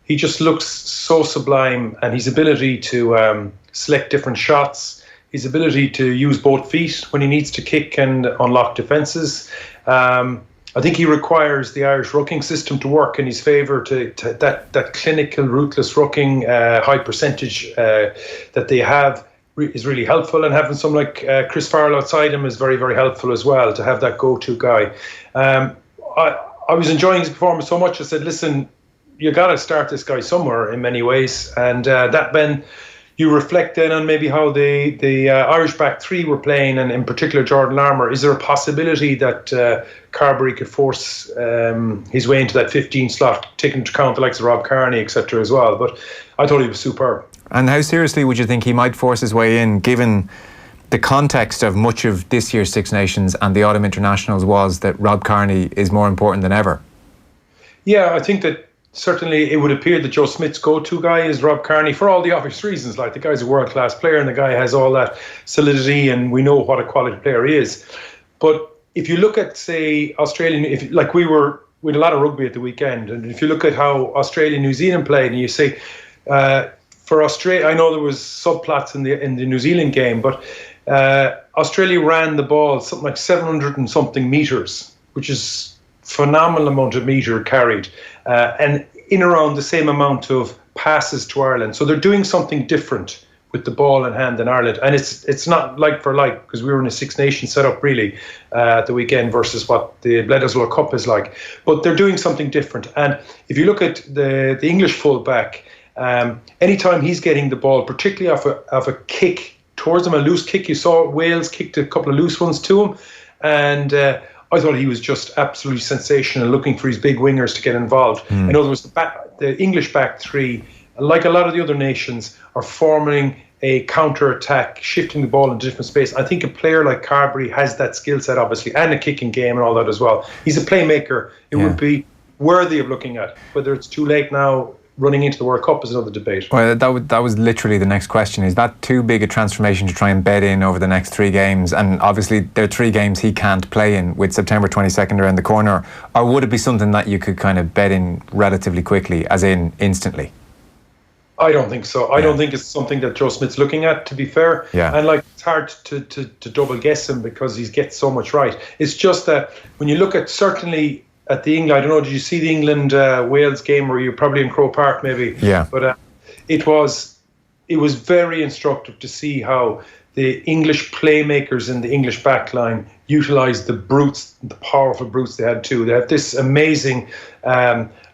he just looks so sublime, and his ability to select different shots, his ability to use both feet when he needs to kick and unlock defences. I think he requires the Irish rucking system to work in his favour, to that clinical, ruthless rucking, high percentage that they have is really helpful, and having someone like Chris Farrell outside him is very, very helpful as well, to have that go-to guy. I was enjoying his performance so much, I said, listen, you got to start this guy somewhere in many ways, and that then you reflect then on maybe how the Irish back three were playing, and in particular Jordan Larmour. Is there a possibility that Carbery could force his way into that 15 slot, taking into account the likes of Rob Kearney, etc. as well? But I thought he was superb. And how seriously would you think he might force his way in, given the context of much of this year's Six Nations and the autumn internationals was that Rob Kearney is more important than ever? Yeah, I think that certainly it would appear that Joe Smith's go-to guy is Rob Kearney, for all the obvious reasons. Like, the guy's a world-class player, and the guy has all that solidity, and we know what a quality player he is. But if you look at, say, Australia, we had a lot of rugby at the weekend, and if you look at how Australia and New Zealand played, and you say, for Australia, I know there was subplots in the New Zealand game, but Australia ran the ball something like 700 and something metres, which is phenomenal amount of metre carried, and in around the same amount of passes to Ireland. So they're doing something different with the ball in hand in Ireland, and it's not like for like, because we were in a Six Nations setup really at the weekend versus what the Bledisloe Cup is like. But they're doing something different, and if you look at the English fullback, anytime he's getting the ball, particularly off a kick towards him, a loose kick, you saw Wales kicked a couple of loose ones to him, and I thought he was just absolutely sensational, looking for his big wingers to get involved. In other words, the English back three, like a lot of the other nations, are forming a counter-attack, shifting the ball into different space. I think a player like Carbery has that skill set, obviously, and a kicking game and all that as well. He's a playmaker. It would be worthy of looking at. Whether it's too late now, running into the World Cup, is another debate. Well, that was literally the next question. Is that too big a transformation to try and bed in over the next 3 games? And obviously there are 3 games he can't play in, with September 22nd around the corner. Or would it be something that you could kind of bed in relatively quickly, as in instantly? I don't think so. I don't think it's something that Joe Smith's looking at, to be fair. And it's hard to double guess him, because he gets so much right. It's just that when you look at, certainly at the England, I don't know, did you see the England-Wales game, where you're probably in Croke Park maybe? Yeah. But it was very instructive to see how the English playmakers in the English backline utilised the powerful brutes they had too. They have this amazing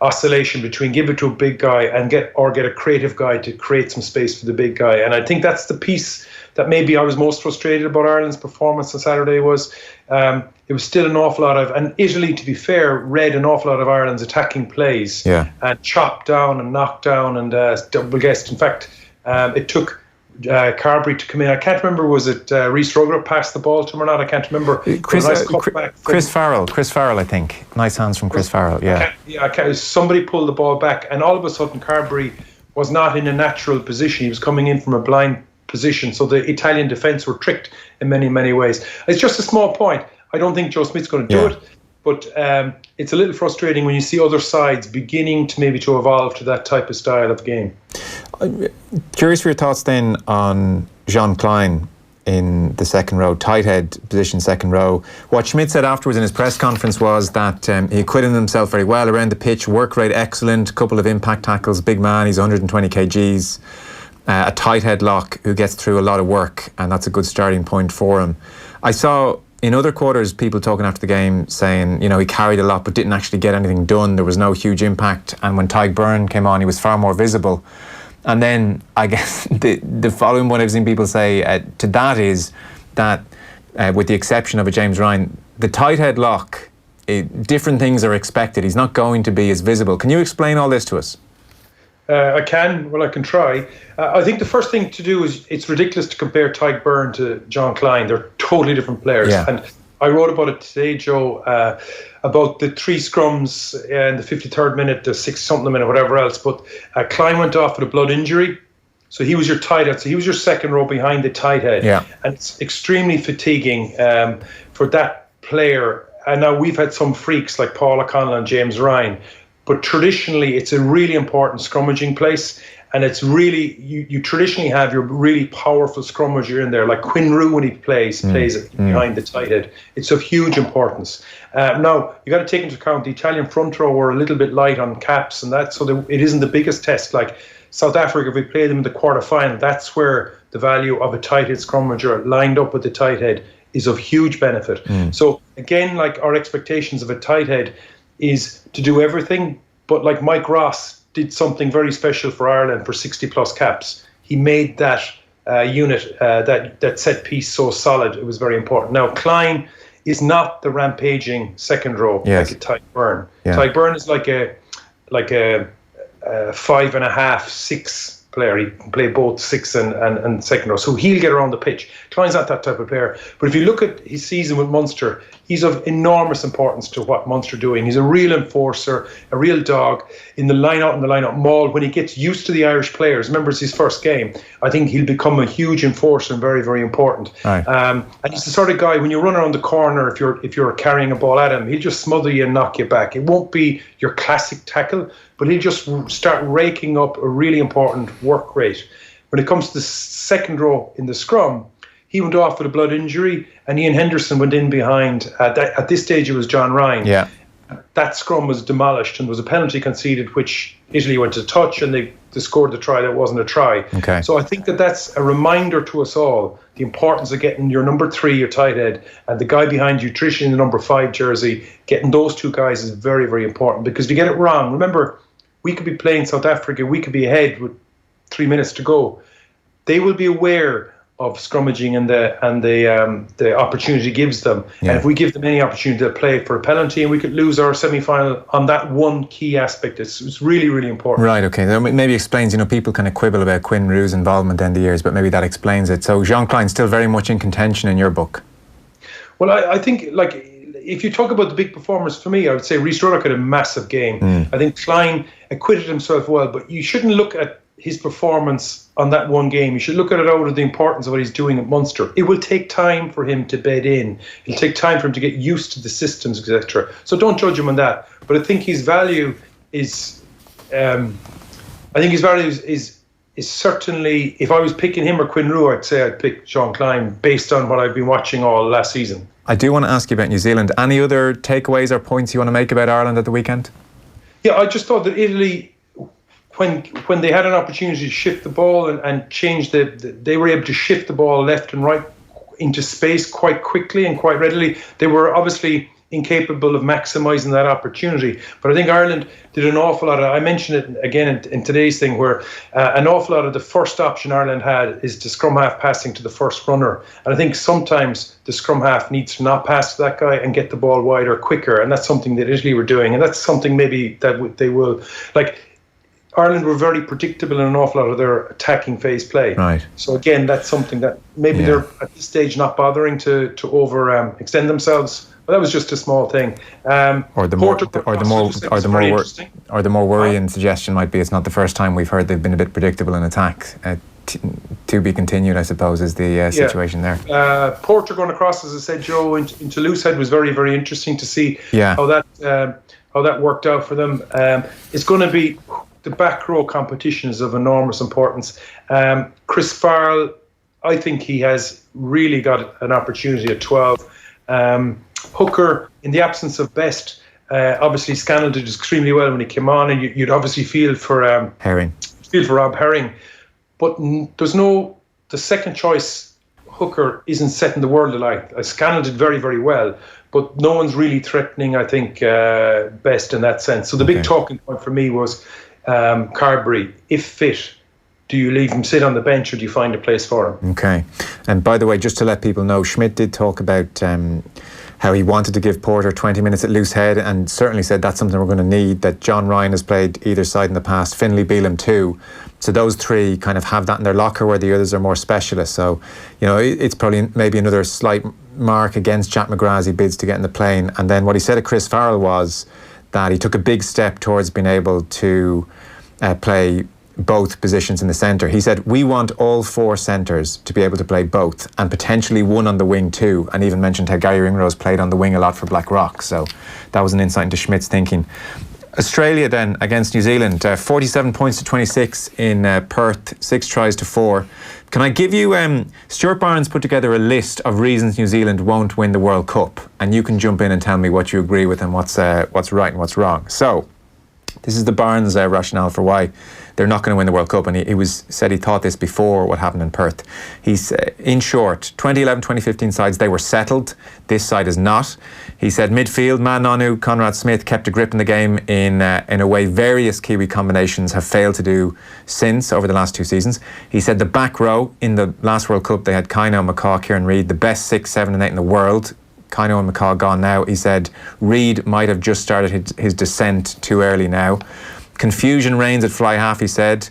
oscillation between give it to a big guy and get a creative guy to create some space for the big guy. And I think that's the piece that maybe I was most frustrated about Ireland's performance on Saturday. Was it was still an awful lot of, and Italy, to be fair, read an awful lot of Ireland's attacking plays and chopped down and knocked down and double-guessed. In fact, it took Carbery to come in. I can't remember, was it Rhys Ruggett passed the ball to him or not? I can't remember. Chris Farrell, I think. Nice hands from Chris Farrell, somebody pulled the ball back, and all of a sudden Carbery was not in a natural position. He was coming in from a blind position, so the Italian defence were tricked in many, many ways. It's just a small point. I don't think Joe Smith's going to do it, but it's a little frustrating when you see other sides beginning to evolve to that type of style of game. Curious for your thoughts then on Jean Kleyn in the second row, tight head position, second row. What Schmidt said afterwards in his press conference was that he acquitted himself very well around the pitch, work rate excellent, couple of impact tackles, big man, he's 120 kgs, a tight head lock who gets through a lot of work, and that's a good starting point for him. I saw in other quarters people talking after the game saying, he carried a lot but didn't actually get anything done. There was no huge impact, and when Tadhg Byrne came on, he was far more visible. And then I guess the following one I've seen people say to that is that, with the exception of a James Ryan, the tight head lock, different things are expected. He's not going to be as visible. Can you explain all this to us? I can try. I think the first thing to do is, it's ridiculous to compare Tadhg Byrne to John Klein. They're totally different players. And I wrote about it today, Joe, about the 3 scrums in the 53rd minute, the 6-something minute, whatever else. But Klein went off with a blood injury. So he was your tight head. So he was your second row behind the tight head. And it's extremely fatiguing for that player. And now we've had some freaks like Paul O'Connell and James Ryan. but traditionally it's a really important scrummaging place. And it's really, you traditionally have your really powerful scrummager in there, like Quinn Rue when he plays behind the tight head. It's of huge importance. Now, you got to take into account the Italian front row were a little bit light on caps and that, so it isn't the biggest test. Like South Africa, if we play them in the quarter-final, that's where the value of a tight head scrummager lined up with the tight head is of huge benefit. So again, like our expectations of a tight head is to do everything, but like Mike Ross did something very special for Ireland for 60 plus caps. He made that unit, that set piece so solid. It was very important. Now, Klein is not the rampaging second row like a Ty Byrne. Ty Byrne is like a 5.5, 6 player. He can play both 6 and second row. So he'll get around the pitch. Klein's not that type of player. But if you look at his season with Munster, he's of enormous importance to what Munster are doing. He's a real enforcer, a real dog in the line-out maul. When he gets used to the Irish players, remember it's his first game, I think he'll become a huge enforcer and very, very important. Right. And he's the sort of guy, when you run around the corner, if you're carrying a ball at him, he'll just smother you and knock you back. It won't be your classic tackle, but he'll just start raking up a really important work rate. When it comes to the second row in the scrum, he went off with a blood injury, and Ian Henderson went in behind. At this stage, it was John Ryan. Yeah. That scrum was demolished, and there was a penalty conceded, which Italy went to touch, and they scored the try that wasn't a try. Okay. So I think that's a reminder to us all, the importance of getting your number 3, your tight head, and the guy behind you, traditionally in the number 5 jersey, getting those two guys is very, very important. Because if you get it wrong, remember, we could be playing South Africa, we could be ahead with 3 minutes to go. They will be aware of scrummaging and the opportunity gives them. Yeah. And if we give them any opportunity to play for a penalty, and we could lose our semi-final on that one key aspect, it's really, really important. Right, okay. That maybe explains, people kind of quibble about Quinn Rue's involvement in the years, but maybe that explains it. So Jean Klein's still very much in contention in your book. Well, I think, like, if you talk about the big performers, for me, I would say Rhys Ruddock had a massive game. I think Klein acquitted himself well, but you shouldn't look at his performance on that one game. You should look at it out of the importance of what he's doing at Munster. It will take time for him to bed in. It'll take time for him to get used to the systems, etc. So don't judge him on that. But I think his value is, is certainly, if I was picking him or Quinn Rue, I'd say I'd pick Jean Kleyn based on what I've been watching all last season. I do want to ask you about New Zealand. Any other takeaways or points you want to make about Ireland at the weekend? Yeah, I just thought that Italy, when they had an opportunity to shift the ball and change they were able to shift the ball left and right into space quite quickly and quite readily. They were obviously incapable of maximising that opportunity. But I think Ireland did an awful lot of, I mentioned it again in today's thing, where an awful lot of the first option Ireland had is the scrum half passing to the first runner. And I think sometimes the scrum half needs to not pass to that guy and get the ball wider quicker. And that's something that Italy were doing. And that's something maybe that they will, like, Ireland were very predictable in an awful lot of their attacking phase play. Right. So again, that's something that maybe they're at this stage not bothering to over extend themselves. But that was just a small thing. Or the more worrying suggestion might be it's not the first time we've heard they've been a bit predictable in attack. To be continued, I suppose, is the situation there. Porter going across, as I said, Joe, into Loosehead was very, very interesting to see how that worked out for them. It's going to be. The back row competition is of enormous importance. Chris Farrell, I think he has really got an opportunity at 12. Hooker, in the absence of Best, obviously Scannell did extremely well when he came on, and you'd obviously feel for Herring. Feel for Rob Herring. But the second choice Hooker isn't setting the world alight. Scannell did very, very well, but no one's really threatening, I think, Best in that sense. So the big talking point for me was Carbery, if fit, do you leave him sit on the bench or do you find a place for him? Okay. And by the way, just to let people know, Schmidt did talk about how he wanted to give Porter 20 minutes at Loosehead, and certainly said that's something we're going to need, that John Ryan has played either side in the past, Finlay Bealham too. So those three kind of have that in their locker, where the others are more specialists. So, it's probably maybe another slight mark against Jack McGrath as he bids to get in the plane. And then what he said to Chris Farrell was that he took a big step towards being able to play both positions in the centre. He said, we want all four centres to be able to play both, and potentially one on the wing too, and even mentioned how Gary Ringrose played on the wing a lot for Blackrock. So that was an insight into Schmidt's thinking. Australia then against New Zealand, 47 points to 26 in Perth, 6 tries to 4. Can I give you, Stuart Barnes put together a list of reasons New Zealand won't win the World Cup, and you can jump in and tell me what you agree with and what's right and what's wrong. So, this is the Barnes rationale for why they're not going to win the World Cup, and he said he thought this before what happened in Perth. He's, in short, 2011, 2015 sides, they were settled. This side is not. He said midfield, Man Nonu, Conrad Smith kept a grip in the game in a way various Kiwi combinations have failed to do since over the last 2 seasons. He said the back row in the last World Cup, they had Kyno, McCaw, Kieran Reid, the best 6, 7 and 8 in the world. Kyno and McCaw gone now. He said Reid might have just started his descent too early now. Confusion reigns at fly half, he said.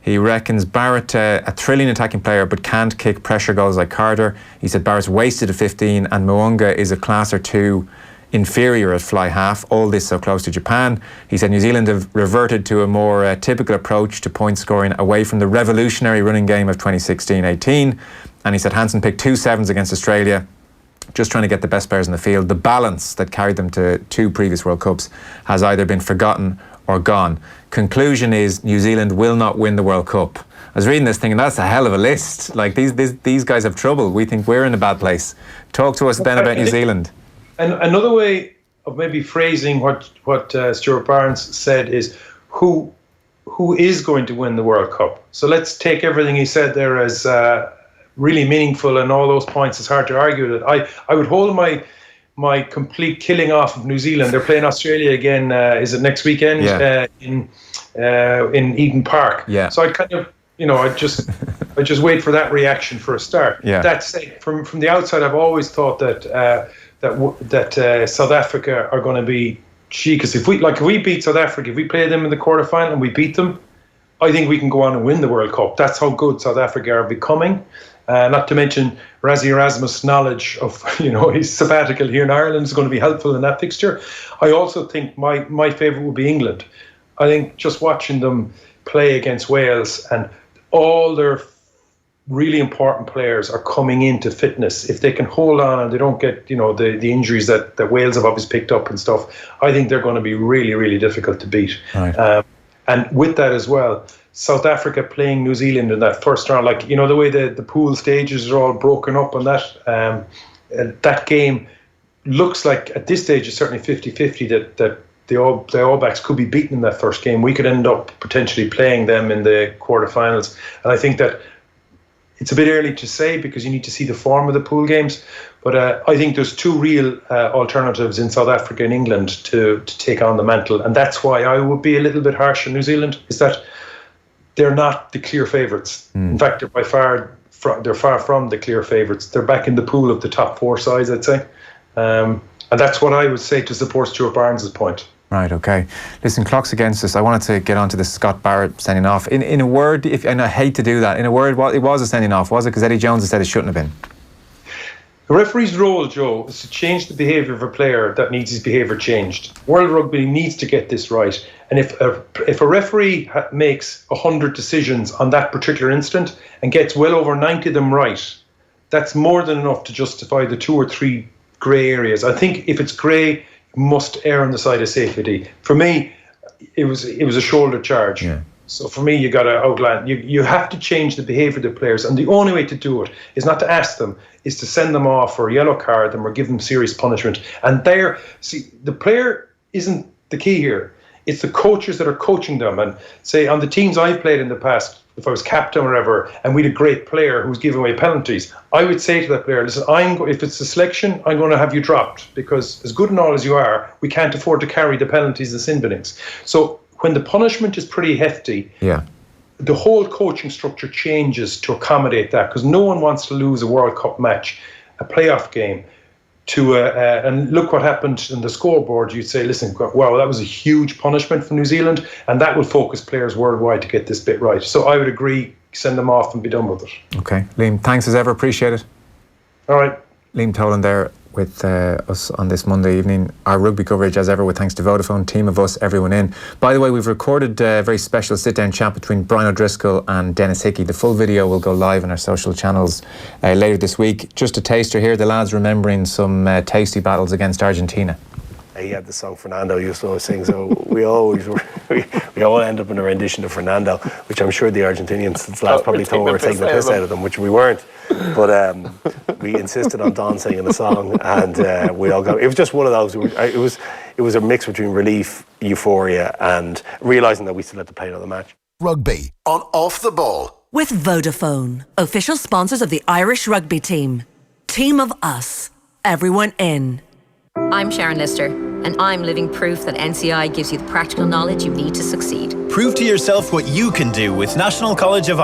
He reckons Barrett, a thrilling attacking player, but can't kick pressure goals like Carter. He said Barrett's wasted at 15 and Mo'unga is a class or 2 inferior at fly half. All this so close to Japan. He said New Zealand have reverted to a more typical approach to point scoring away from the revolutionary running game of 2016-18. And he said Hansen picked 2 sevens against Australia, just trying to get the best players in the field. The balance that carried them to 2 previous World Cups has either been forgotten or gone. Conclusion is New Zealand will not win the World Cup. I was reading this thing and that's a hell of a list. Like these guys have trouble. We think we're in a bad place. Talk to us then about New Zealand. And another way of maybe phrasing what Stuart Barnes said is who is going to win the World Cup. So let's take everything he said there as really meaningful, and all those points. It's hard to argue that. I would hold my complete killing off of New Zealand. They're playing Australia again. Is it next weekend? Yeah. In Eden Park. Yeah. So I kind of, I just wait for that reaction for a start. Yeah. That said, from the outside, I've always thought that South Africa are going to be because if we beat South Africa, if we play them in the quarterfinal and we beat them, I think we can go on and win the World Cup. That's how good South Africa are becoming. Not to mention Rassie Erasmus' knowledge of his sabbatical here in Ireland is going to be helpful in that fixture. I also think my favourite would be England. I think just watching them play against Wales and all their really important players are coming into fitness. If they can hold on and they don't get the injuries that Wales have obviously picked up and stuff, I think they're going to be really, really difficult to beat. Right. And with that as well, South Africa playing New Zealand in that first round, the way the pool stages are all broken up on that, that game looks like at this stage it's certainly 50-50 that the All Blacks could be beaten in that first game. We could end up potentially playing them in the quarterfinals. And I think that it's a bit early to say because you need to see the form of the pool games. But I think there's 2 real alternatives in South Africa and England to take on the mantle. And that's why I would be a little bit harsh on New Zealand, is that they're not the clear favourites. In fact, they're far from the clear favourites. They're back in the pool of the top 4 sides, I'd say. And that's what I would say to support Stuart Barnes' point. Right, okay. Listen, clock's against us. I wanted to get onto the Scott Barrett sending off. In a word, and I hate to do that, in a word, it was a sending off, was it? Because Eddie Jones has said it shouldn't have been. The referee's role, Joe, is to change the behaviour of a player that needs his behaviour changed. World Rugby needs to get this right. And if a referee makes 100 decisions on that particular incident and gets well over 90 of them right, that's more than enough to justify the 2 or 3 grey areas. I think if it's grey, must err on the side of safety. For me, it was a shoulder charge. Yeah. So for me, you got to outline. You have to change the behaviour of the players, and the only way to do it is not to ask them, is to send them off or yellow card them or give them serious punishment. And the player isn't the key here. It's the coaches that are coaching them. And say on the teams I've played in the past, if I was captain or whatever, and we had a great player who was giving away penalties, I would say to that player, listen, if it's a selection, I'm going to have you dropped, because as good and all as you are, we can't afford to carry the penalties and sin binnings. So when the punishment is pretty hefty, the whole coaching structure changes to accommodate that, because no one wants to lose a World Cup match, a playoff game, and look what happened in the scoreboard. You'd say, listen, wow, that was a huge punishment for New Zealand, and that will focus players worldwide to get this bit right. So I would agree, send them off and be done with it. Okay, Liam, thanks as ever, appreciate it. All right. Liam Toland there with us on this Monday evening. Our rugby coverage, as ever, with thanks to Vodafone, team of us, everyone in. By the way, we've recorded a very special sit-down chat between Brian O'Driscoll and Dennis Hickey. The full video will go live on our social channels later this week. Just a taster here, the lads remembering some tasty battles against Argentina. he had the song Fernando used to always sing, so we all end up in a rendition of Fernando, which I'm sure the Argentinians lads probably thought we were taking the piss out of them, which we weren't. But we insisted on Don singing the song, and we all got. It was just one of those. It was a mix between relief, euphoria, and realising that we still had to play another match. Rugby on Off the Ball. With Vodafone, official sponsors of the Irish rugby team. Team of us. Everyone in. I'm Sharon Lister, and I'm living proof that NCI gives you the practical knowledge you need to succeed. Prove to yourself what you can do with National College of